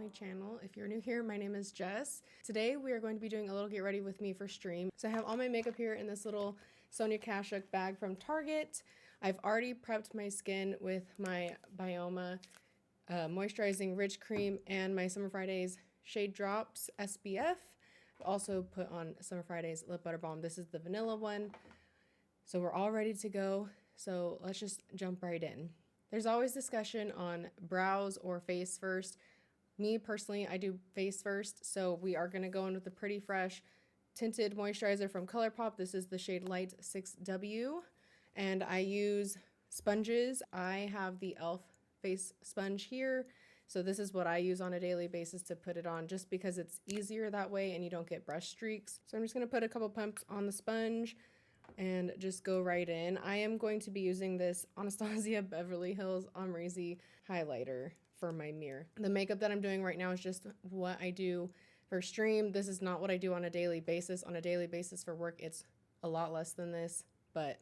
channel. If you're new here, my name is Jess. Today we are going to be doing a little get ready with me for stream. So I have all my makeup here in this little Sonia Kashuk bag from Target. I've already prepped my skin with my Bioma moisturizing rich cream and my Summer Fridays Shade Drops SPF. I've also put on Summer Fridays Lip Butter Balm. This is the vanilla one. So we're all ready to go. So let's just jump right in. There's always discussion on brows or face first. Me personally, I do face first. So we are going to go in with the Pretty Fresh tinted moisturizer from ColourPop. This is the shade Light 6W. And I use sponges. I have the e.l.f. face sponge here. So this is what I use on a daily basis to put it on, just because it's easier that way and you don't get brush streaks. So I'm just going to put a couple pumps on the sponge and just go right in. I am going to be using this Anastasia Beverly Hills Amrezy highlighter for my mirror. The makeup that I'm doing right now is just what I do for stream. This is not what I do on a daily basis. On a daily basis for work, it's a lot less than this, but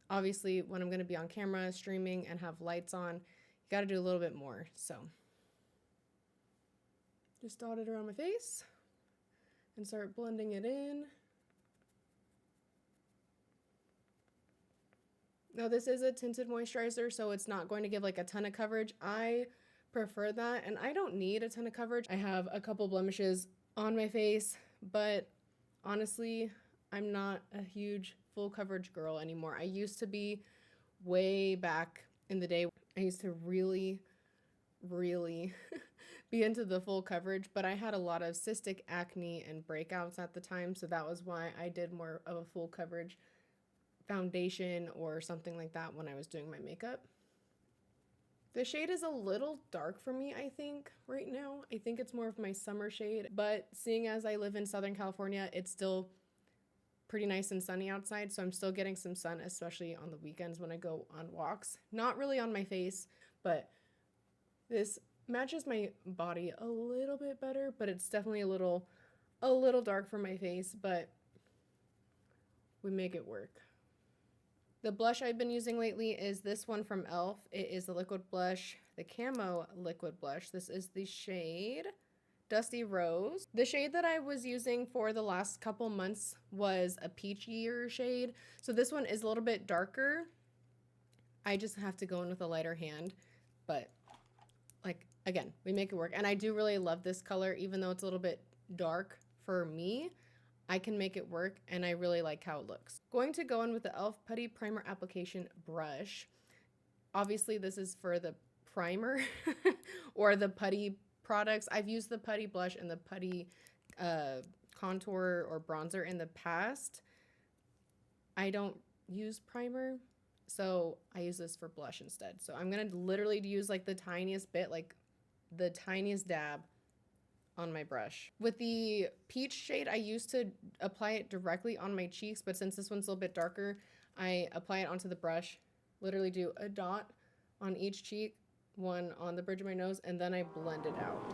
obviously when I'm going to be on camera streaming and have lights on, you got to do a little bit more. So just dot it around my face and start blending it in. Now this is a tinted moisturizer, so it's not going to give like a ton of coverage. I prefer that, and I don't need a ton of coverage. I have a couple blemishes on my face, but honestly, I'm not a huge full coverage girl anymore. I used to be way back in the day. I used to really be into the full coverage, but I had a lot of cystic acne and breakouts at the time, so that was why I did more of a full coverage foundation or something like that when I was doing my makeup. The shade is a little dark for me, I think, right now. I think it's more of my summer shade, but seeing as I live in Southern California, it's still pretty nice and sunny outside, so I'm still getting some sun, especially on the weekends when I go on walks. Not really on my face, but this matches my body a little bit better, but it's definitely a little dark for my face, but we make it work. The blush I've been using lately is this one from e.l.f. It is the liquid blush, the camo liquid blush. This is the shade Dusty Rose. The shade that I was using for the last couple months was a peachier shade. So this one is a little bit darker. I just have to go in with a lighter hand, but like, again, we make it work. And I do really love this color, even though it's a little bit dark for me. I can make it work, and I really like how it looks. Going to go in with the e.l.f. Putty Primer Application Brush. Obviously, this is for the primer or the putty products. I've used the putty blush and the putty contour or bronzer in the past. I don't use primer, so I use this for blush instead. So I'm going to literally use like the tiniest bit, like the tiniest dab on my brush. With the peach shade, I used to apply it directly on my cheeks, but since this one's a little bit darker, I apply it onto the brush, literally do a dot on each cheek, one on the bridge of my nose, and then I blend it out.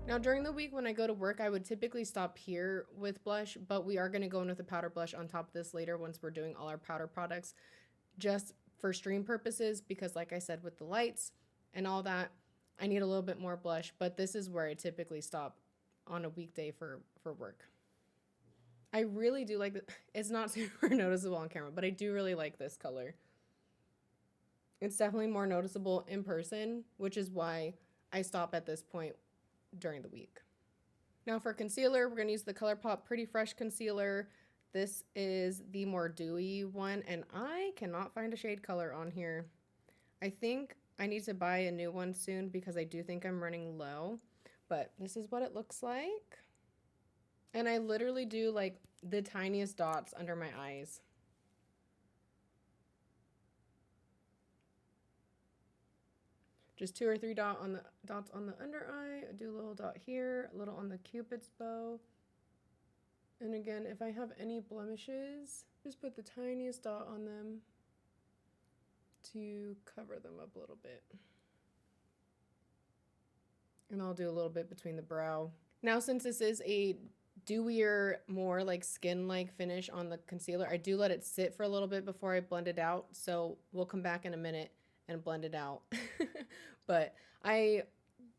Now during the week when I go to work, I would typically stop here with blush, but we are going to go in with a powder blush on top of this later once we're doing all our powder products, just for stream purposes, because like I said, with the lights and all that, I need a little bit more blush, but this is where I typically stop on a weekday for work. I really do like it. It's not super noticeable on camera, but I do really like this color. It's definitely more noticeable in person, which is why I stop at this point during the week. Now for concealer, we're going to use the ColourPop Pretty Fresh Concealer. This is the more dewy one, and I cannot find a shade color on here. I think I need to buy a new one soon because I do think I'm running low, but this is what it looks like. And I literally do like the tiniest dots under my eyes. Just 2 or 3 dots on the under eye. I do a little dot here, a little on the Cupid's bow. And again, if I have any blemishes, just put the tiniest dot on them to cover them up a little bit. And I'll do a little bit between the brow. Now, since this is a dewier, more like skin-like finish on the concealer, I do let it sit for a little bit before I blend it out. So we'll come back in a minute and blend it out. But I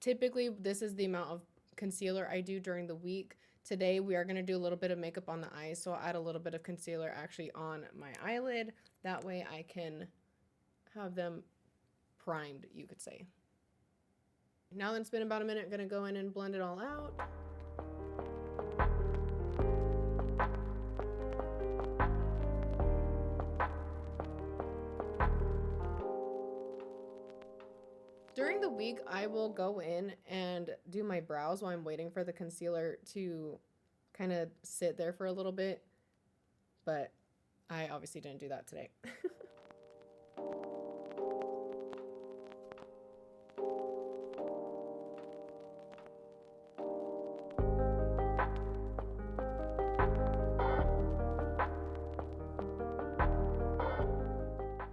typically, this is the amount of concealer I do during the week. Today we are going to do a little bit of makeup on the eyes, so I'll add a little bit of concealer actually on my eyelid. That way I can have them primed, you could say. Now that it's been about a minute, I'm going to go in and blend it all out. During the week, I will go in and do my brows while I'm waiting for the concealer to kind of sit there for a little bit, but I obviously didn't do that today.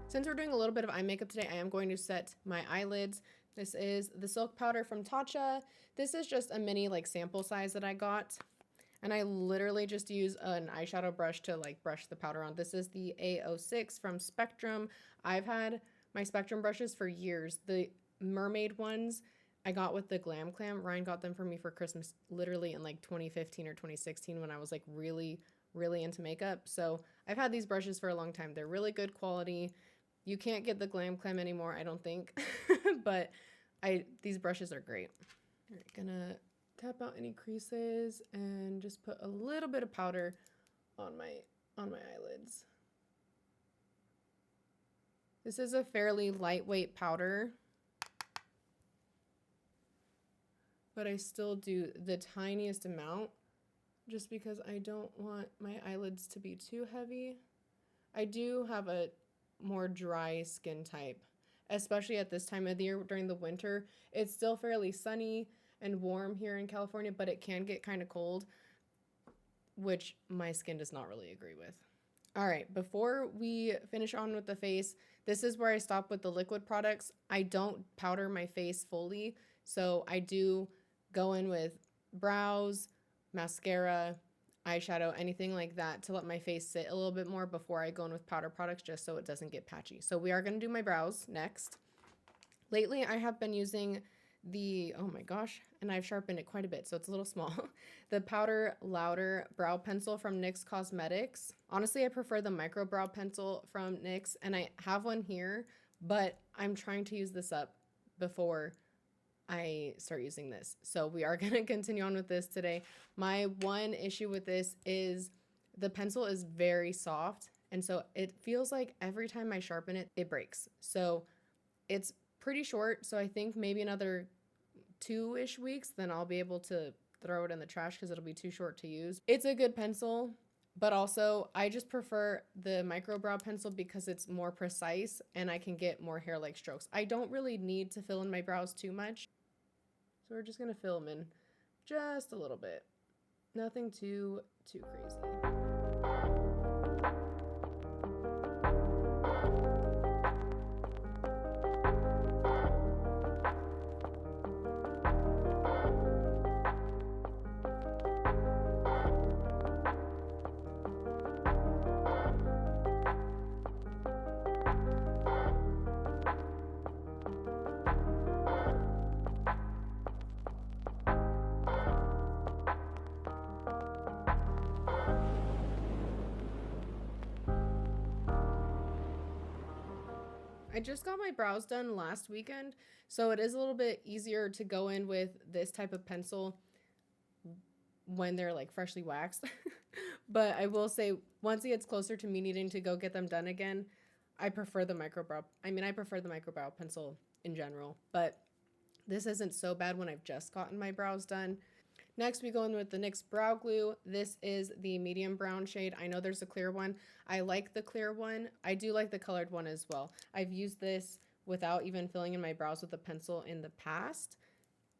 Since we're doing a little bit of eye makeup today, I am going to set my eyelids. This is the Silk Powder from Tatcha. This is just a mini like sample size that I got. And I literally just use an eyeshadow brush to like brush the powder on. This is the A06 from Spectrum. I've had my Spectrum brushes for years. The mermaid ones I got with the Glam Clam. Ryan got them for me for Christmas literally in like 2015 or 2016 when I was like really into makeup. So I've had these brushes for a long time. They're really good quality. You can't get the Glam Clam anymore, I don't think. But these brushes are great. All right, gonna tap out any creases and just put a little bit of powder on my eyelids. This is a fairly lightweight powder, but I still do the tiniest amount just because I don't want my eyelids to be too heavy. I do have a more dry skin type, especially at this time of the year during the winter. It's still fairly sunny and warm here in California, but it can get kind of cold, which my skin does not really agree with. All right, before we finish on with the face, this is where I stop with the liquid products. I don't powder my face fully, so I do go in with brows, mascara, eyeshadow, anything like that to let my face sit a little bit more before I go in with powder products just so it doesn't get patchy. So we are going to do my brows next. Lately, I have been using the, oh my gosh, and I've sharpened it quite a bit, so it's a little small. The Powder Louder Brow Pencil from NYX Cosmetics. Honestly, I prefer the micro brow pencil from NYX, and I have one here, but I'm trying to use this up before I start using this. So we are going to continue on with this today. My one issue with this is the pencil is very soft, and so it feels like every time I sharpen it, it breaks. So it's pretty short, so I think maybe another 2-ish weeks, then I'll be able to throw it in the trash because it'll be too short to use. It's a good pencil, but also I just prefer the micro brow pencil because it's more precise and I can get more hair-like strokes. I don't really need to fill in my brows too much, so we're just gonna fill them in just a little bit. Nothing too crazy. I just got my brows done last weekend, so it is a little bit easier to go in with this type of pencil when they're like freshly waxed. But I will say, once it gets closer to me needing to go get them done again, I prefer the microbrow. I prefer the microbrow pencil in general, but this isn't so bad when I've just gotten my brows done. Next, we go in with the NYX Brow Glue. This is the medium brown shade. I know there's a clear one. I like the clear one. I do like the colored one as well. I've used this without even filling in my brows with a pencil in the past.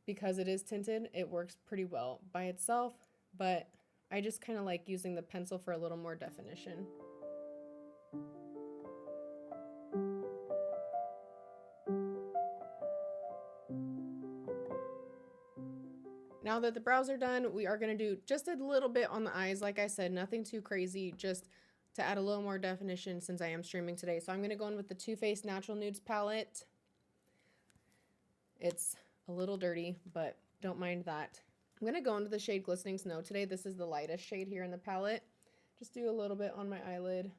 Because it is tinted, it works pretty well by itself, but I just kind of like using the pencil for a little more definition. Now that the brows are done, we are going to do just a little bit on the eyes. Like I said, nothing too crazy, just to add a little more definition since I am streaming today. So I'm going to go in with the Too Faced Natural Nudes palette. It's a little dirty, but don't mind that. I'm going to go into the shade Glistening Snow today. This is the lightest shade here in the palette. Just do a little bit on my eyelid.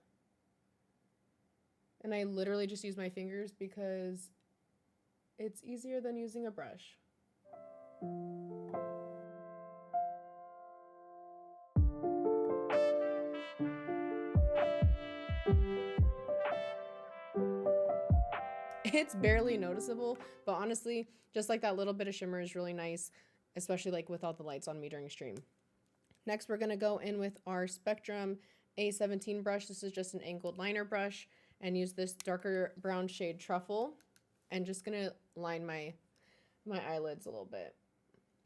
And I literally just use my fingers because it's easier than using a brush. It's barely noticeable, but honestly, just like that little bit of shimmer is really nice, especially like with all the lights on me during stream. Next, we're gonna go in with our Spectrum A17 brush. This is just an angled liner brush, and use this darker brown shade Truffle, and just gonna line my eyelids a little bit.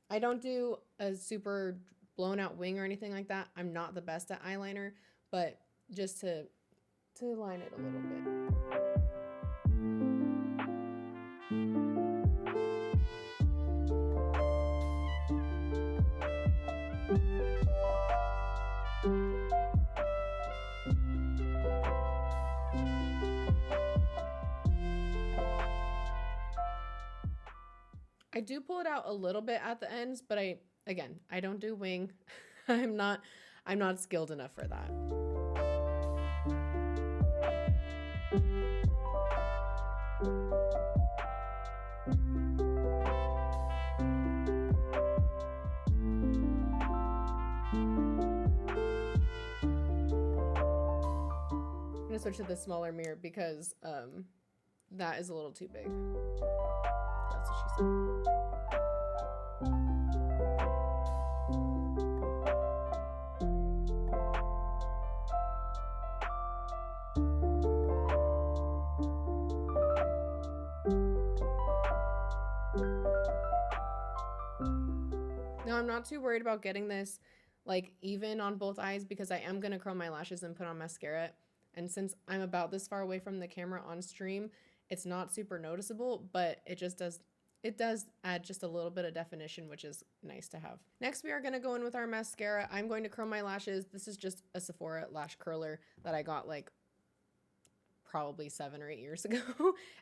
I don't do a super blown out wing or anything like that. I'm not the best at eyeliner, but just to line it a little bit. I do pull it out a little bit at the ends, but I don't do wing. I'm not skilled enough for that. I'm gonna switch to the smaller mirror because that is a little too big. That's what she said. Now I'm not too worried about getting this like even on both eyes because I am gonna curl my lashes and put on mascara. And since I'm about this far away from the camera on stream, it's not super noticeable, but it does add just a little bit of definition, which is nice to have. Next, we are gonna go in with our mascara. I'm going to curl my lashes. This is just a Sephora lash curler that I got like probably 7 or 8 years ago.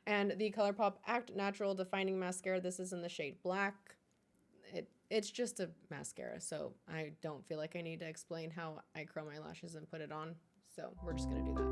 And the ColourPop Act Natural Defining Mascara. This is in the shade Black. It's just a mascara, so I don't feel like I need to explain how I curl my lashes and put it on. So we're just gonna do that.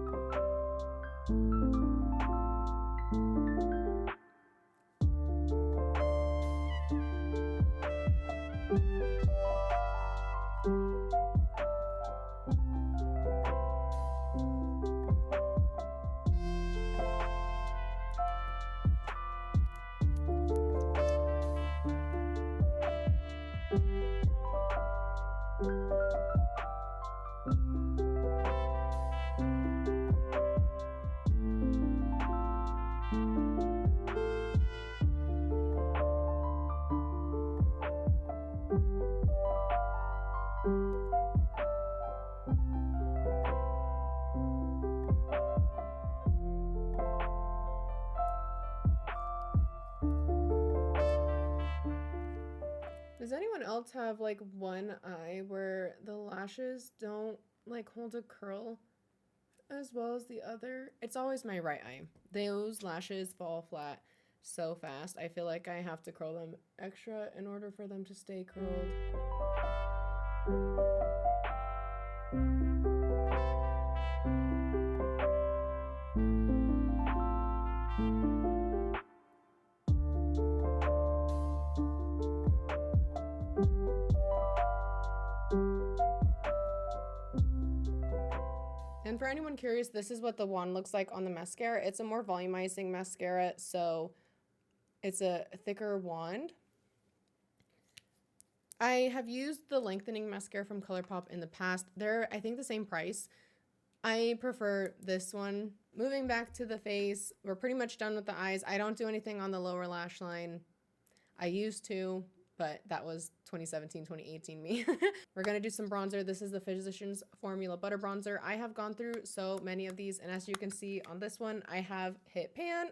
Does anyone else have like one eye where the lashes don't like hold a curl as well as the other? It's always my right eye. Those lashes fall flat so fast. I feel like I have to curl them extra in order for them to stay curled. And for anyone curious, this is what the wand looks like on the mascara. It's a more volumizing mascara, so it's a thicker wand. I have used the lengthening mascara from ColourPop in the past. They're, I think, the same price. I prefer this one. Moving back to the face, we're pretty much done with the eyes. I don't do anything on the lower lash line. I used to, but that was 2017, 2018 me. We're gonna do some bronzer. This is the Physicians Formula Butter Bronzer. I have gone through so many of these, and as you can see on this one, I have hit pan.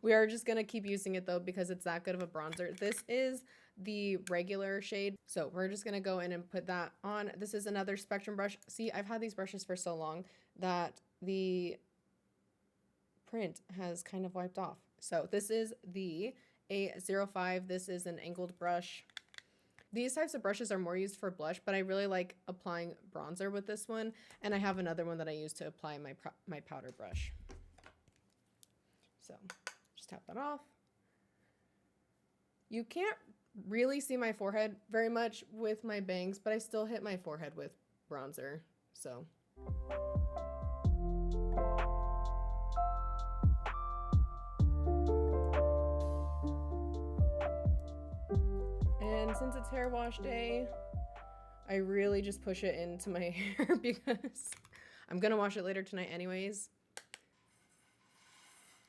We are just gonna keep using it though because it's that good of a bronzer. This is the regular shade. So we're just gonna go in and put that on. This is another Spectrum brush. See, I've had these brushes for so long that the print has kind of wiped off. So this is the A05. This is an angled brush. These types of brushes are more used for blush, but I really like applying bronzer with this one. And I have another one that I use to apply my powder brush. So just tap that off. You can't really see my forehead very much with my bangs, but I still hit my forehead with bronzer. So. And since it's hair wash day, I really just push it into my hair because I'm gonna wash it later tonight anyways.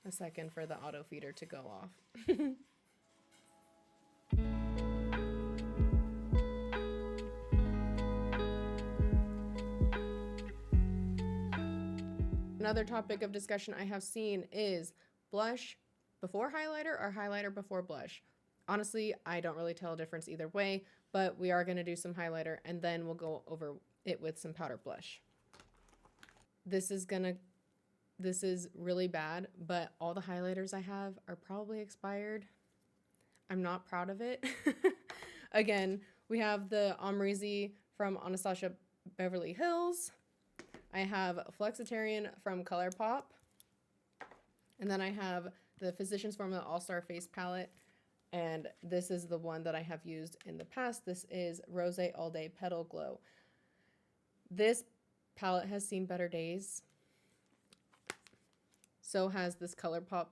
A second for the auto feeder to go off. Another topic of discussion I have seen is blush before highlighter or highlighter before blush. Honestly, I don't really tell a difference either way, but we are going to do some highlighter and then we'll go over it with some powder blush. This is really bad, but all the highlighters I have are probably expired. I'm not proud of it. Again, we have the Amrezy from Anastasia Beverly Hills. I have Flexitarian from ColourPop. And then I have the Physicians Formula All-Star Face Palette. And this is the one that I have used in the past. This is Rose All Day Petal Glow. This palette has seen better days. So has this ColourPop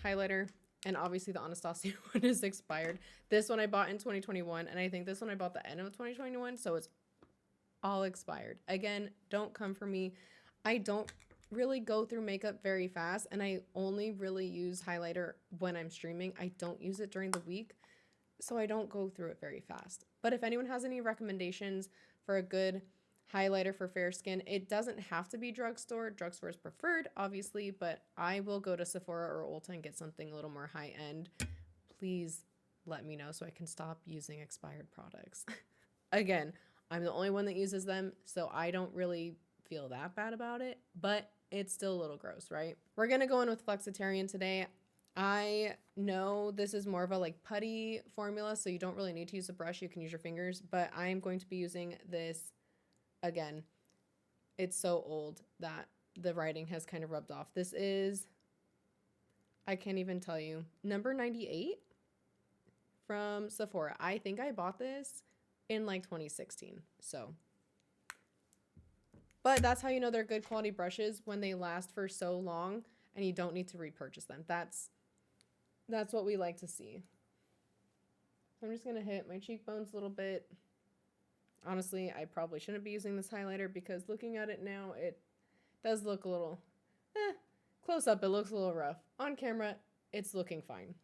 highlighter. And obviously the Anastasia one is expired. This one I bought in 2021. And I think this one I bought the end of 2021. So it's all expired. Again, don't come for me. I don't really go through makeup very fast, and I only really use highlighter when I'm streaming. I don't use it during the week, so I don't go through it very fast. But if anyone has any recommendations for a good highlighter for fair skin, it doesn't have to be drugstore. Drugstore is preferred, obviously, but I will go to Sephora or Ulta and get something a little more high end. Please let me know so I can stop using expired products. Again, I'm the only one that uses them, so I don't really feel that bad about it, but it's still a little gross, right? We're gonna go in with Flexitarian today. I know this is more of a like putty formula, so you don't really need to use a brush. You can use your fingers, but I'm going to be using this again. It's so old that the writing has kind of rubbed off. This is, I can't even tell you, number 98 from Sephora. I think I bought this in like 2016. So, but that's how you know they're good quality brushes, when they last for so long and you don't need to repurchase them. That's what we like to see. I'm just going to hit my cheekbones a little bit. Honestly, I probably shouldn't be using this highlighter because looking at it now, it does look a little, close up, it looks a little rough. On camera, it's looking fine.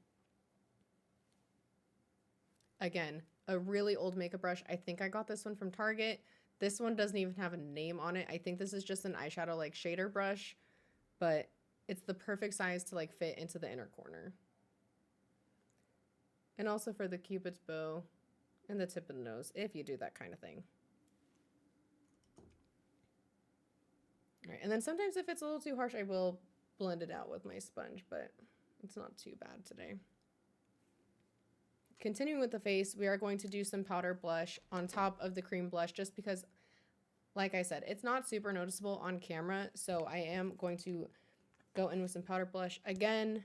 Again, a really old makeup brush. I think I got this one from Target. This one doesn't even have a name on it. I think this is just an eyeshadow like shader brush, but it's the perfect size to like fit into the inner corner. And also for the Cupid's bow and the tip of the nose, if you do that kind of thing. All right, and then sometimes if it's a little too harsh, I will blend it out with my sponge, but it's not too bad today. Continuing with the face, we are going to do some powder blush on top of the cream blush just because, like I said, it's not super noticeable on camera. So I am going to go in with some powder blush. Again,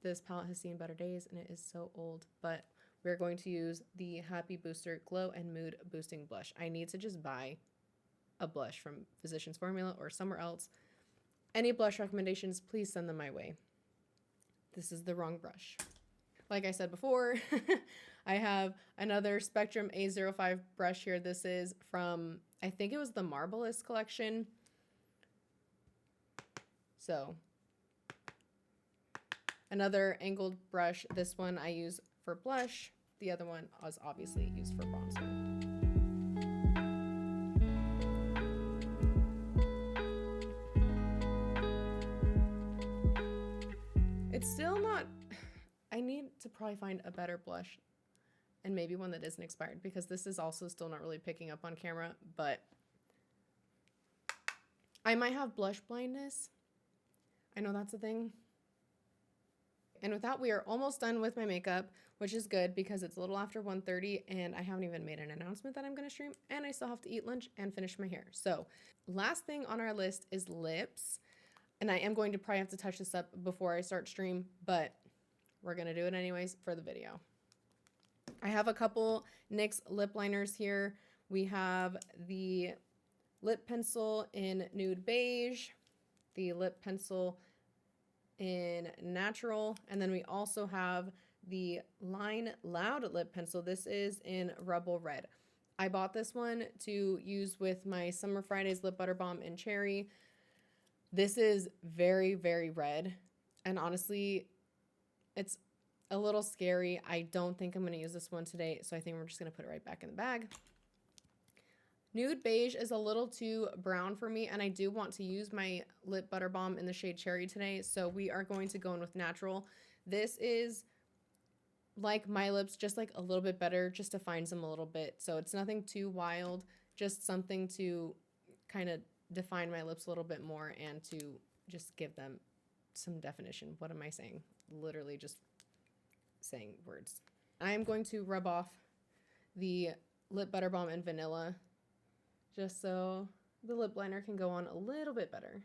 this palette has seen better days and it is so old, but we're going to use the Happy Booster Glow and Mood Boosting Blush. I need to just buy a blush from Physicians Formula or somewhere else. Any blush recommendations, please send them my way. This is the wrong brush. Like I said before, I have another Spectrum A05 brush here. This is from, I think it was the Marvelous collection. So, another angled brush. This one I use for blush. The other one was obviously used for bronzer. It's still not, I need to probably find a better blush and maybe one that isn't expired, because this is also still not really picking up on camera, but I might have blush blindness. I know that's a thing. And with that, we are almost done with my makeup, which is good because it's a little after 1:30 and I haven't even made an announcement that I'm going to stream, and I still have to eat lunch and finish my hair. So last thing on our list is lips. And I am going to probably have to touch this up before I start stream, but we're going to do it anyways for the video. I have a couple NYX lip liners here. We have the lip pencil in nude beige, the lip pencil in natural, and then we also have the Line Loud lip pencil. This is in Rebel Red. I bought this one to use with my Summer Fridays lip butter balm in cherry. This is very, very red, and honestly, it's a little scary. I don't think I'm going to use this one today, so I think we're just going to put it right back in the bag. Nude beige is a little too brown for me, and I do want to use my lip butter balm in the shade Cherry today, so we are going to go in with natural. This is like my lips, just like a little bit better, just defines them a little bit. So it's nothing too wild, just something to kind of define my lips a little bit more and to just give them some definition. What am I saying? Literally just saying words. I am going to rub off the lip butter balm in vanilla just so the lip liner can go on a little bit better.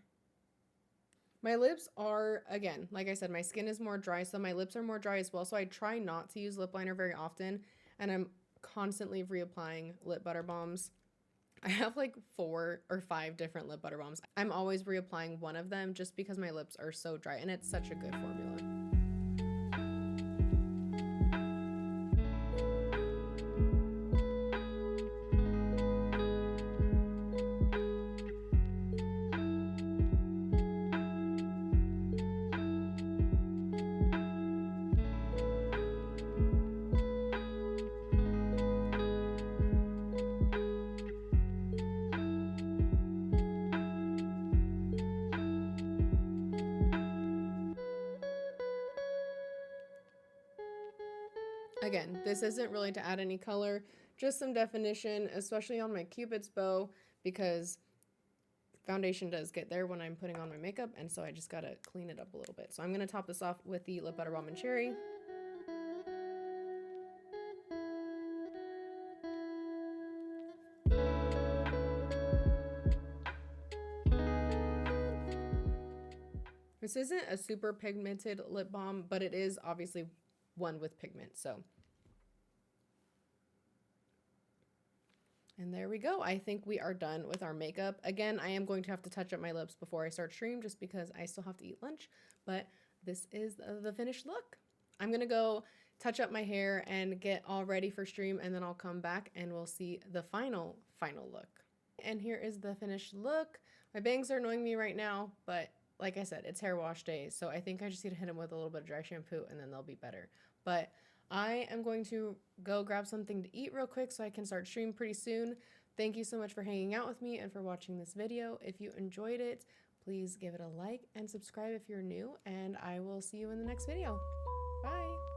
My lips are, again, like I said, my skin is more dry, so my lips are more dry as well. So I try not to use lip liner very often, and I'm constantly reapplying lip butter balms. I have like 4 or 5 different lip butter balms. I'm always reapplying one of them just because my lips are so dry, and it's such a good formula. Again, this isn't really to add any color, just some definition, especially on my Cupid's bow, because foundation does get there when I'm putting on my makeup, and so I just gotta clean it up a little bit. So I'm gonna top this off with the lip butter balm and cherry. This isn't a super pigmented lip balm, but it is obviously one with pigment, so. And there we go. I think we are done with our makeup. Again, I am going to have to touch up my lips before I start stream just because I still have to eat lunch, but this is the finished look. I'm gonna go touch up my hair and get all ready for stream, and then I'll come back and we'll see the final look. And here is the finished look. My bangs are annoying me right now, but like I said, it's hair wash day, so I think I just need to hit them with a little bit of dry shampoo and then they'll be better. But I am going to go grab something to eat real quick so I can start stream pretty soon. Thank you so much for hanging out with me and for watching this video. If you enjoyed it, please give it a like and subscribe if you're new, and I will see you in the next video. Bye!